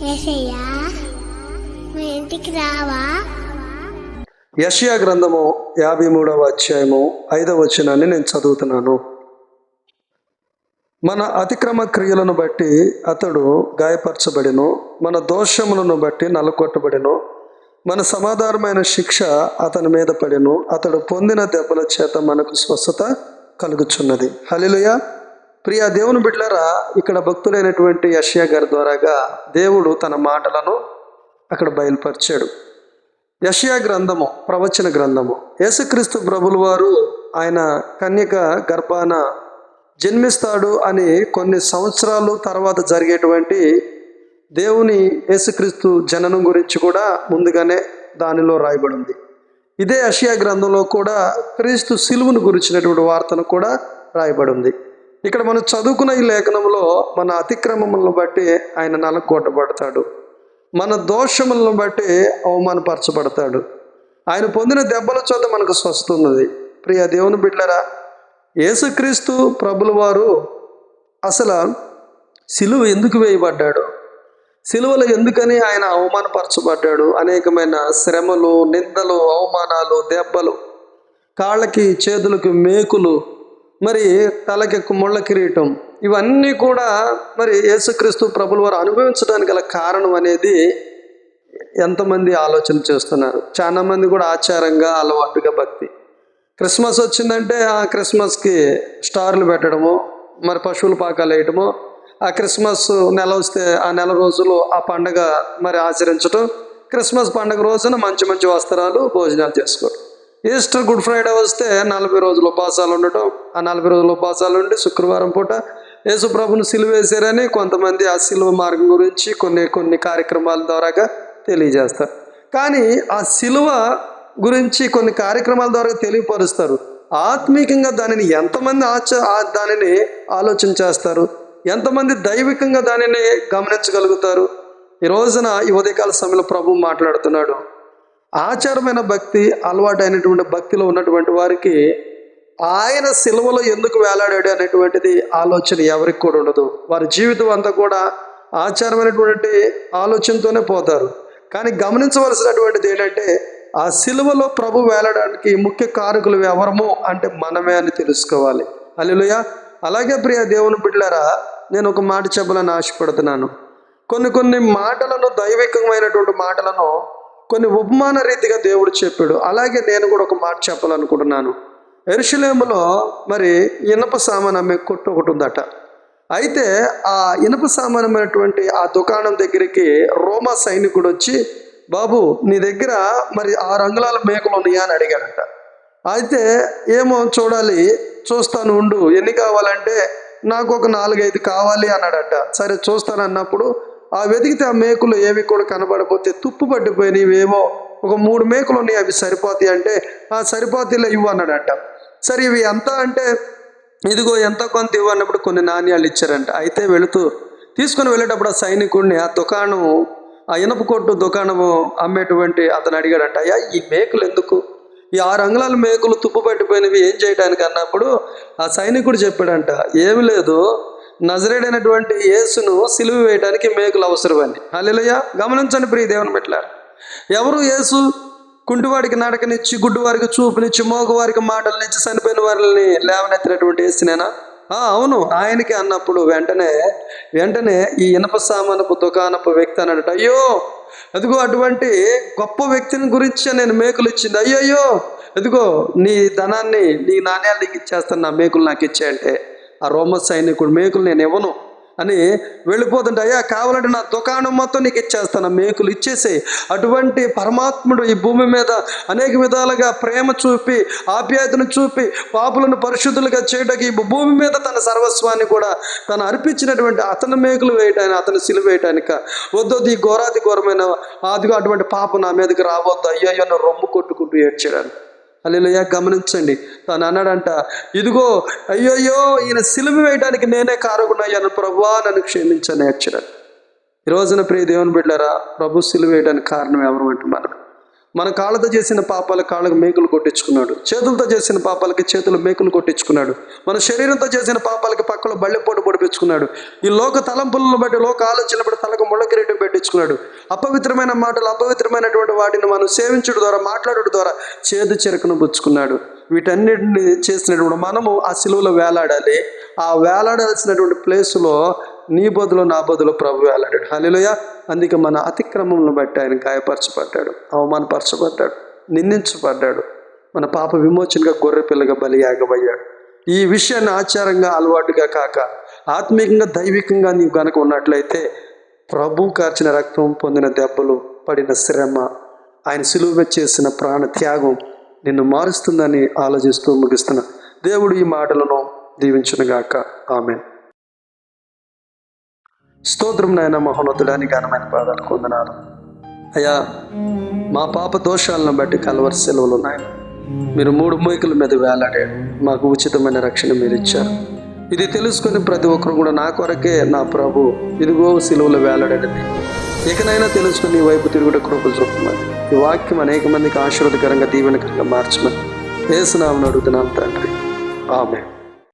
యేసయ్యా మా ఇంటికి రావా? యెషయా గ్రంథము 53వ అధ్యాయము 5వ వచనాన్ని నేను చదువుతున్నాను. మన అతిక్రమ క్రియలను బట్టి అతడు గాయపరచబడెను, మన దోషములను బట్టి నలకొట్టబడెను, మన సమాధానమైన శిక్ష అతని మీద పడెను, అతడు పొందిన దెబ్బల చేత మనకు స్వస్థత కలుగుచున్నది. హల్లెలూయా. ప్రియ దేవుని బిడ్డలారా, ఇక్కడ భక్తులైనటువంటి యెషయా గారి ద్వారాగా దేవుడు తన మాటలను అక్కడ బయలుపరిచాడు. యెషయా గ్రంథము ప్రవచన గ్రంథము. యేసుక్రీస్తు ప్రభుల వారు ఆయన కన్యక గర్భాన జన్మిస్తాడు అని కొన్ని సంవత్సరాలు తర్వాత జరిగేటువంటి దేవుని యేసుక్రీస్తు జననం గురించి కూడా ముందుగానే దానిలో రాయబడి ఉంది. ఇదే యెషయా గ్రంథంలో కూడా క్రీస్తు సిలువను గురించినటువంటి వార్తను కూడా రాయబడి ఉంది. ఇక్కడ మనం చదువుకున్న ఈ లేఖనంలో మన అతిక్రమములను బట్టి ఆయన నలకొట్టబడతాడు, మన దోషములను బట్టి అవమానపరచబడతాడు, ఆయన పొందిన దెబ్బల చోట మనకు స్వస్థత ఉన్నది. ప్రియ దేవుని బిడ్డలారా, యేసుక్రీస్తు ప్రభుల వారు అసలు సిలువ ఎందుకు వేయబడ్డాడు, సిలువలో ఎందుకని ఆయన అవమానపరచబడ్డాడు, అనేకమైన శ్రమలు, నిందలు, అవమానాలు, దెబ్బలు, కాళ్ళకి చేతులకు మేకులు, మరి తలకి ముళ్ళ కిరీటం, ఇవన్నీ కూడా మరి యేసుక్రీస్తు ప్రభుల వారు అనుభవించడానికి గల కారణం అనేది ఎంతమంది ఆలోచన చేస్తున్నారు? చాలా మంది కూడా ఆచారంగా, అలవాటుగా భక్తి. క్రిస్మస్ వచ్చిందంటే ఆ క్రిస్మస్కి స్టార్లు పెట్టడము, మరి పశువుల పాకాలు వేయటము, ఆ క్రిస్మస్ నెల వస్తే ఆ నెల రోజులు ఆ పండగ మరి ఆచరించటం, క్రిస్మస్ పండగ రోజున మంచి మంచి వస్త్రాలు, భోజనాలు చేసుకోవడం. ఈస్టర్, గుడ్ ఫ్రైడే వస్తే 40 రోజులు ఉపవాసాలు ఉండటం, ఆ 40 రోజులు ఉపవాసాలు ఉండి శుక్రవారం పూట యేసు ప్రభుని సిలువ వేశారని కొంతమంది ఆ సిలువ మార్గం గురించి కొన్ని కార్యక్రమాల ద్వారాగా తెలియజేస్తారు. కానీ ఆ సిలువ గురించి కొన్ని కార్యక్రమాల ద్వారా తెలియపరుస్తారు. ఆత్మీకంగా దానిని ఎంతమంది దానిని ఆలోచన చేస్తారు, ఎంతమంది దైవికంగా దానిని గమనించగలుగుతారు? ఈ రోజున ఈ ఉదయకాల సమయంలో ప్రభు మాట్లాడుతున్నాడు. ఆచారమైన భక్తి, అలవాటైనటువంటి భక్తిలో ఉన్నటువంటి వారికి ఆయన సిలువలో ఎందుకు వేలాడాడు అనేటువంటిది ఆలోచన ఎవరికి కూడా ఉండదు. వారి జీవితం అంతా కూడా ఆచారమైనటువంటి ఆలోచనతోనే పోతారు. కానీ గమనించవలసినటువంటిది ఏంటంటే, ఆ సిలువలో ప్రభు వేలాడడానికి ముఖ్య కారకులు ఎవరము అంటే మనమే అని తెలుసుకోవాలి. హల్లెలూయా. అలాగే ప్రియ దేవుని బిడ్డలారా, నేను ఒక మాట చెప్పాలని ఆశపడుతున్నాను. కొన్ని మాటలను, దైవికమైనటువంటి మాటలను కొన్ని ఉపమాన రీతిగా దేవుడు చెప్పాడు. అలాగే నేను కూడా ఒక మాట చెప్పాలనుకుంటున్నాను. యెరూషలేములో మరి ఇనప సామాన్ అమ్మే కొట్టు ఒకటి ఉందట. అయితే ఆ ఇనప సామానమైనటువంటి ఆ దుకాణం దగ్గరికి రోమా సైనికుడు వచ్చి, బాబు నీ దగ్గర మరి 6 అంగుళాల మేకలు ఉన్నాయా అని అడిగాడట. అయితే ఏమో చూడాలి, చూస్తాను ఉండు, ఎన్ని కావాలంటే నాకు ఒక 4-5 కావాలి అన్నాడట. సరే చూస్తాను అన్నప్పుడు ఆ వెతికితే ఆ మేకులు ఏవి కూడా కనబడకపోతే తుప్పు పట్టిపోయినవి, ఏమో ఒక 3 మేకులు ఉన్నాయి, అవి సరిపోతాయి అంటే ఆ సరిపోతేలా ఇవ్వు అన్నాడట. సరే ఇవి ఎంత అంటే ఇదిగో ఎంత కొంత ఇవ్వు అన్నప్పుడు కొన్ని నాణ్యాలు ఇచ్చారంట. అయితే తీసుకొని వెళ్ళేటప్పుడు ఆ సైనికుడిని ఆ దుకాణం, ఆ ఇనప కొట్టు దుకాణము అమ్మేటువంటి అతను అడిగాడంట, అయ్యా ఈ మేకులు ఎందుకు, ఈ 6 అంగుళాల మేకులు తుప్పు పట్టిపోయినవి ఏం చేయడానికి అన్నప్పుడు ఆ సైనికుడు చెప్పాడంట, ఏమి లేదు, నజరేడైనటువంటి యేసును సిలువ వేయడానికి మేకులు అవసరమని. హల్లెలూయా. గమనించండి ప్రియ దేవుని బిడ్డలారా, ఎవరు యేసు? కుంటివాడికి నడకనిచ్చి, గుడ్డివారికి చూపునిచ్చి, మోగవారికి మాటలనిచ్చి, చనిపోయిన వారిని లేవనెత్తినటువంటి యేసునేనా? అవును, ఆయనకి అన్నప్పుడు వెంటనే ఈ ఇనప సామానపు దుకాణపు వ్యక్తి అన్నాడట, అయ్యో అదిగో అటువంటి గొప్ప వ్యక్తిని గురించి నేను మేకులు ఇచ్చింది, అయ్యో అదిగో నీ ధనాన్ని, నీ నాణ్యాలు నీకు ఇచ్చేస్తాను, నా మేకులు నాకు ఇచ్చాయంటే ఆ రోమ సైనికుడు మేకులు నేను ఇవ్వను అని వెళ్ళిపోతుంటే, అయ్యా కావాలంటే నా దుకాణం మొత్తం నీకు ఇచ్చేస్తాను, మేకులు ఇచ్చేసే. అటువంటి పరమాత్ముడు ఈ భూమి మీద అనేక విధాలుగా ప్రేమ చూపి, ఆప్యాయతను చూపి, పాపులను పరిశుద్ధులుగా చేయడానికి ఈ భూమి మీద తన సర్వస్వాన్ని కూడా తను అర్పించినటువంటి అతని మేకులు వేయటానికి, అతను సిలువ వేయటానిక? వద్దొద్దు, ఈ ఘోరమైన అదిగో అటువంటి పాపం నా మీదకి రావద్దు, అయ్యో రొమ్ము కొట్టుకుంటూ ఏడ్చాడు. హల్లెలూయా. గమనించండి, తను అన్నాడంట, ఇదిగో అయ్యో ఈయన సిలువ వేయడానికి నేనే కారకుడయ్యాను, ప్రభువా నన్ను క్షమించని ఏడ్చాడు. ఈ రోజున ప్రియ దేవుని బిడ్డలారా, ప్రభు సిలువ వేయడానికి కారణం ఎవరు అంటే మనం. మన కాళ్ళతో చేసిన పాపాల కాళ్ళకు మేకులు కొట్టించుకున్నాడు, చేతులతో చేసిన పాపాలకి చేతులు మేకులు కొట్టించుకున్నాడు, మన శరీరంతో చేసిన పాపాలకి పక్కలో బళ్ళెపోటు పొడిపించుకున్నాడు, ఈ లోక తలంపులను బట్టి లోక ఆలోచన బట్టి తలకు ముళ్ళ కిరీటం పెట్టించుకున్నాడు. అపవిత్రమైన మాటలు, అపవిత్రమైనటువంటి వాటిని మనం సేవించడం ద్వారా, మాట్లాడడం ద్వారా చేదు చెరకును పుచ్చుకున్నాడు. వీటన్నిటిని చేసినటువంటి మనము ఆ సిలువలో వేలాడాలి. ఆ వేలాడాల్సినటువంటి ప్లేసులో నీ బదులు నా బదులు ప్రభు వేలాడాడు. హల్లెలూయా. అందుకే మన అతిక్రమములను బట్టి ఆయన గాయపరచబడ్డాడు, అవమానపరచబడ్డాడు, నిందించబడ్డాడు. మన పాప విమోచనగా గొర్రె పిల్లగా బలియాగబయ్యాడు. ఈ విషయాన్ని ఆచారంగా అలవాటుగా కాక ఆత్మీయంగా దైవికంగా నీవు కనుక ఉన్నట్లయితే ప్రభు కార్చిన రక్తం, పొందిన దెబ్బలు, పడిన శ్రమ, ఆయన సిలువ చేసిన ప్రాణ త్యాగం నిన్ను మారుస్తుందని ఆలోచిస్తూ ముగిస్తున్నా. దేవుడు ఈ మాటలను దీవించునుగాక. ఆమేన్. స్తోత్రం నాయన, మహోన్నతుడానికి ఘనమైన పాదాలకు వందనాలు అయ్యా. మా పాప దోషాలను బట్టి కల్వరి సెలవులు నాయన మీరు 3 మూలికల మీద వేలాడాడు. మాకు ఉచితమైన రక్షణ మీరు ఇచ్చారు. ఇది తెలుసుకొని ప్రతి ఒక్కరు కూడా నా కొరకే నా ప్రభు ఇదిగో సిలువలో వేలాడేది ఇకనైనా తెలుసుకుని ఈ వైపు తిరుగుట కృప చూపమని, ఈ వాక్యం అనేక మందికి ఆశీర్వాదకరంగా, దీవెనకరంగా మార్చమని యేసు నామమున అడుగుతున్నాను తండ్రి. ఆమేన్.